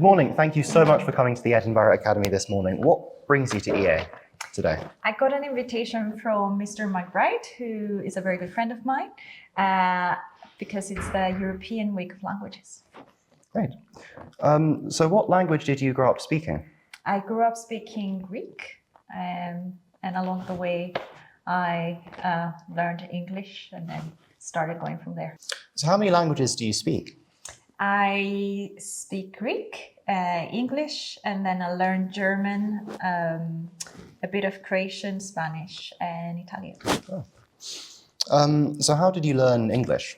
Good morning. Thank you so much for coming to the Edinburgh Academy this morning. What brings you to EA today? I got an invitation from Mr. McBride, who is a very good friend of mine, because it's the European Week of Languages. Great. So what language did you grow up speaking? I grew up speaking Greek, and along the way, I learned English and then started going from there. So how many languages do you speak? I speak Greek, English, and then I learned German, a bit of Croatian, Spanish, and Italian. Oh. So how did you learn English?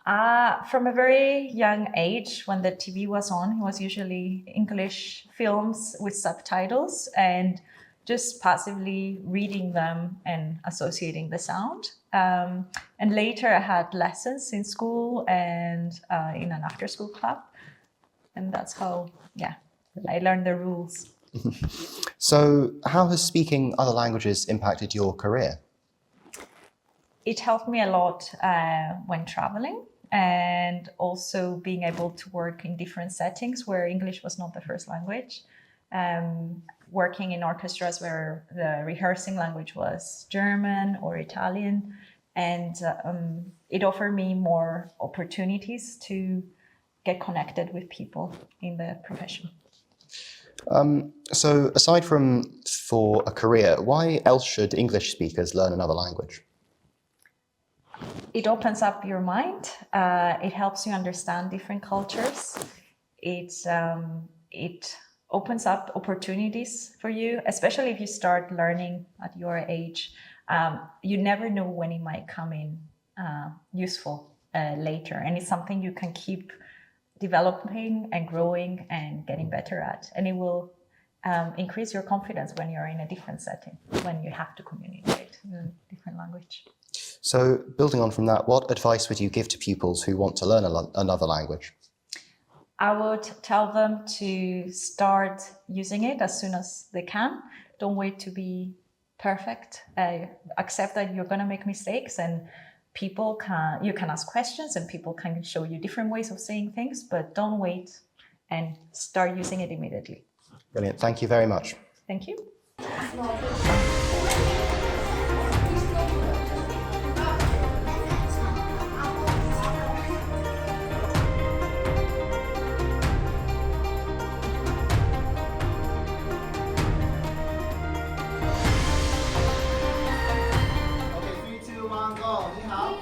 From a very young age, when the TV was on, it was usually English films with subtitles and just passively reading them and associating the sound. And later I had lessons in school and in an after-school club. And that's how, I learned the rules. So how has speaking other languages impacted your career? It helped me a lot when traveling, and also being able to work in different settings where English was not the first language. Working in orchestras where the rehearsing language was German or Italian, and it offered me more opportunities to get connected with people in the profession. So aside from for a career, why else should English speakers learn another language? It opens up your mind. It helps you understand different cultures. It opens up opportunities for you, especially if you start learning at your age. You never know when it might come in useful later, and it's something you can keep developing and growing and getting better at, and it will increase your confidence when you're in a different setting, when you have to communicate in a different language. So building on from that, what advice would you give to pupils who want to learn another language? I would tell them to start using it as soon as they can. Don't wait to be perfect. Accept that you're going to make mistakes, and you can ask questions and people can show you different ways of saying things, but don't wait and start using it immediately. Brilliant. Thank you very much. Thank you. Okay, 3, 2, 1, go. 你好。